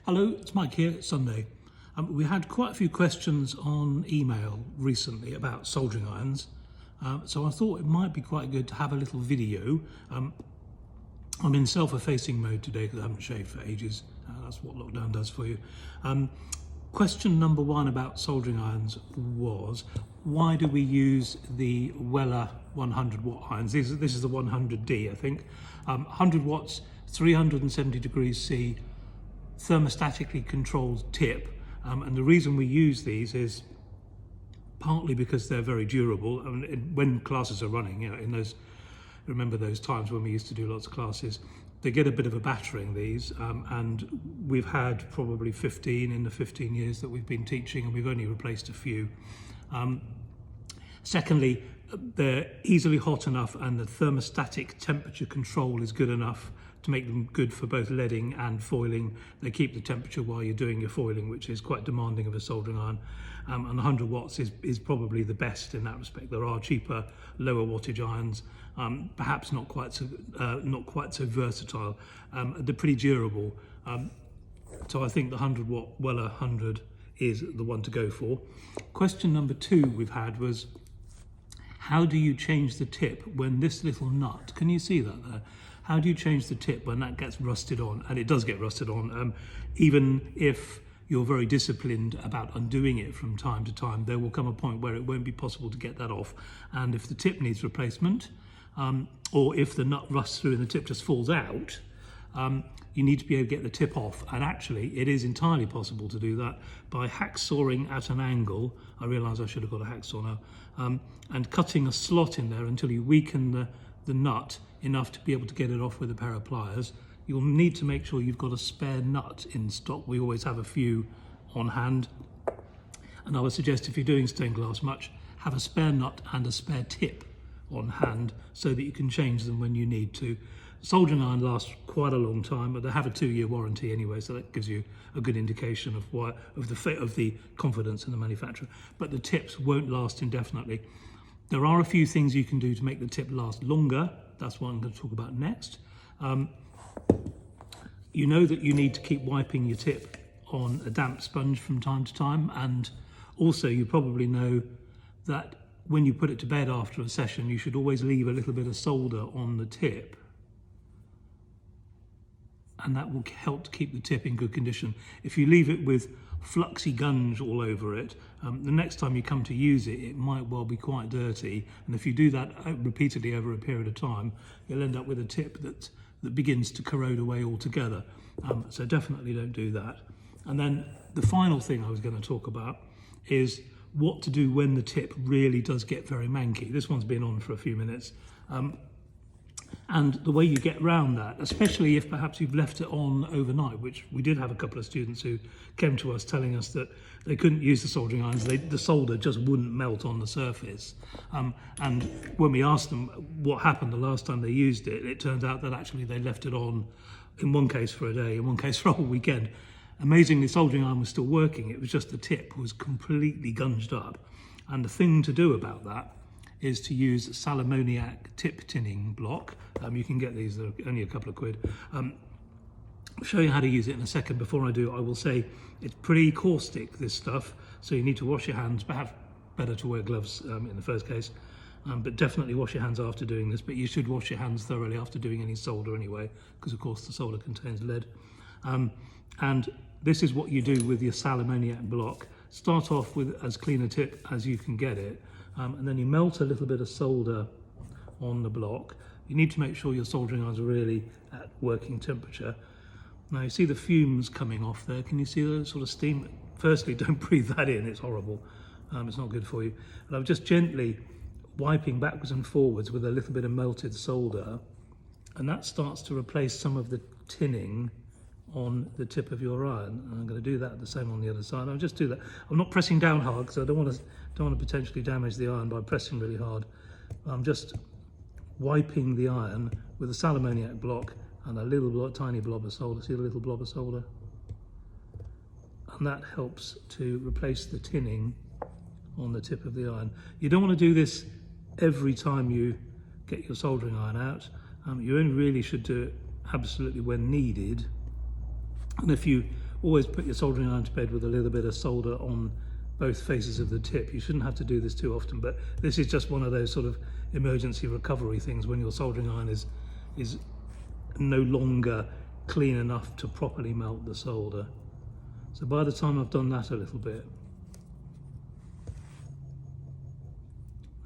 Hello, it's Mike here, it's Sunday. We had quite a few questions on email recently about soldering irons, so I thought it might be quite good to have a little video. I'm in self-effacing mode today because I haven't shaved for ages. That's what lockdown does for you. Question number one about soldering irons was, why do we use the Weller 100 watt irons? This is the 100D, I think. 100 watts, 370 degrees C, thermostatically controlled tip, and the reason we use these is partly because they're very durable. I mean, when classes are running, remember those times when we used to do lots of classes, they get a bit of a battering, these, and we've had probably 15 in the 15 years that we've been teaching, and we've only replaced a few. Secondly, they're easily hot enough, and the thermostatic temperature control is good enough to make them good for both leading and foiling. They keep the temperature while you're doing your foiling, which is quite demanding of a soldering iron. And 100 watts is probably the best in that respect. There are cheaper, lower wattage irons, perhaps not quite so versatile. They're pretty durable. So I think the 100 watt Weller 100 is the one to go for. Question number two we've had was, how do you change the tip when this little nut, can you see that there? How do you change the tip when that gets rusted on? And it does get rusted on. Even if you're very disciplined about undoing it from time to time, there will come a point where it won't be possible to get that off. And if the tip needs replacement, or if the nut rusts through and the tip just falls out, you need to be able to get the tip off. And actually, it is entirely possible to do that by hacksawing at an angle. I realise I should have got a hacksaw now. And cutting a slot in there until you weaken the nut enough to be able to get it off with a pair of pliers. You'll need to make sure you've got a spare nut in stock. We always have a few on hand. And I would suggest, if you're doing stained glass much, have a spare nut and a spare tip on hand so that you can change them when you need to. Soldering iron lasts quite a long time, but they have a 2-year warranty anyway, so that gives you a good indication of the confidence in the manufacturer. But the tips won't last indefinitely. There are a few things you can do to make the tip last longer. That's what I'm going to talk about next. You know that you need to keep wiping your tip on a damp sponge from time to time, and also you probably know that when you put it to bed after a session, you should always leave a little bit of solder on the tip, and that will help to keep the tip in good condition. If you leave it with fluxy gunge all over it, the next time you come to use it, it might well be quite dirty, and if you do that repeatedly over a period of time, you'll end up with a tip that begins to corrode away altogether. So definitely don't do that. And then the final thing I was going to talk about is what to do when the tip really does get very manky. This one's been on for a few minutes. And the way you get around that, especially if perhaps you've left it on overnight, which we did have a couple of students who came to us telling us that they couldn't use the soldering irons, the solder just wouldn't melt on the surface. And when we asked them what happened the last time they used it, it turned out that actually they left it on, in one case for a day, in one case for a whole weekend. Amazingly, the soldering iron was still working, it was just the tip was completely gunged up. And the thing to do about that is to use Salomoniac tip tinning block. You can get these, they're only a couple of quid. I'll show you how to use it in a second. Before I do, I will say it's pretty caustic, this stuff, so you need to wash your hands. Perhaps better to wear gloves in the first case, but definitely wash your hands after doing this. But you should wash your hands thoroughly after doing any solder anyway, because of course the solder contains lead. And this is what you do with your Salomoniac block. Start off with as clean a tip as you can get it, and then you melt a little bit of solder on the block. You need to make sure your soldering irons are really at working temperature. Now you see the fumes coming off there. Can you see the sort of steam? Firstly, don't breathe that in, it's horrible. It's not good for you. And I'm just gently wiping backwards and forwards with a little bit of melted solder, and that starts to replace some of the tinning on the tip of your iron. And I'm going to do that the same on the other side. I'll just do that. I'm not pressing down hard because I don't want to potentially damage the iron by pressing really hard. I'm just wiping the iron with a Salomoniac block and a little tiny blob of solder. See the little blob of solder? And that helps to replace the tinning on the tip of the iron. You don't want to do this every time you get your soldering iron out. You only really should do it absolutely when needed. And if you always put your soldering iron to bed with a little bit of solder on both faces of the tip. You shouldn't have to do this too often, but this is just one of those sort of emergency recovery things when your soldering iron is no longer clean enough to properly melt the solder. So by the time I've done that a little bit,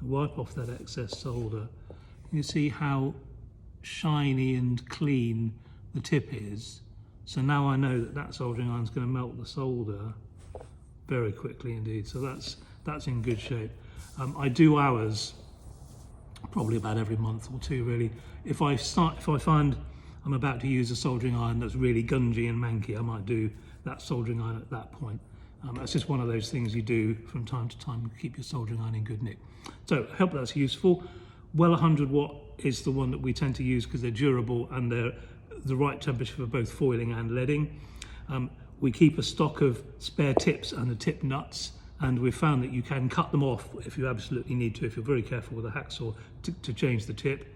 wipe off that excess solder. You see how shiny and clean the tip is. So now I know that that soldering iron is going to melt the solder very quickly indeed. So that's in good shape. I do ours probably about every month or two, really. If I find I'm about to use a soldering iron that's really gungy and manky, I might do that soldering iron at that point. That's just one of those things you do from time to time to keep your soldering iron in good nick. So I hope that's useful. Well 100 watt is the one that we tend to use because they're durable and they're the right temperature for both foiling and leading. We keep a stock of spare tips and the tip nuts, and we've found that you can cut them off if you absolutely need to, if you're very careful with a hacksaw to change the tip.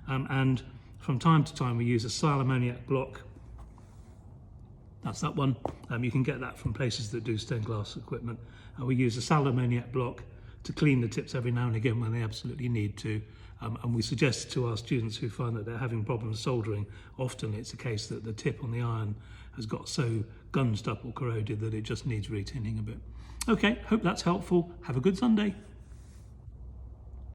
And from time to time we use a sal ammoniac block. That's that one. You can get that from places that do stained glass equipment. We use a sal ammoniac block to clean the tips every now and again when they absolutely need to. And we suggest to our students who find that they're having problems soldering, often it's a case that the tip on the iron has got so gunged up or corroded that it just needs retining a bit. Okay, hope that's helpful. Have a good Sunday.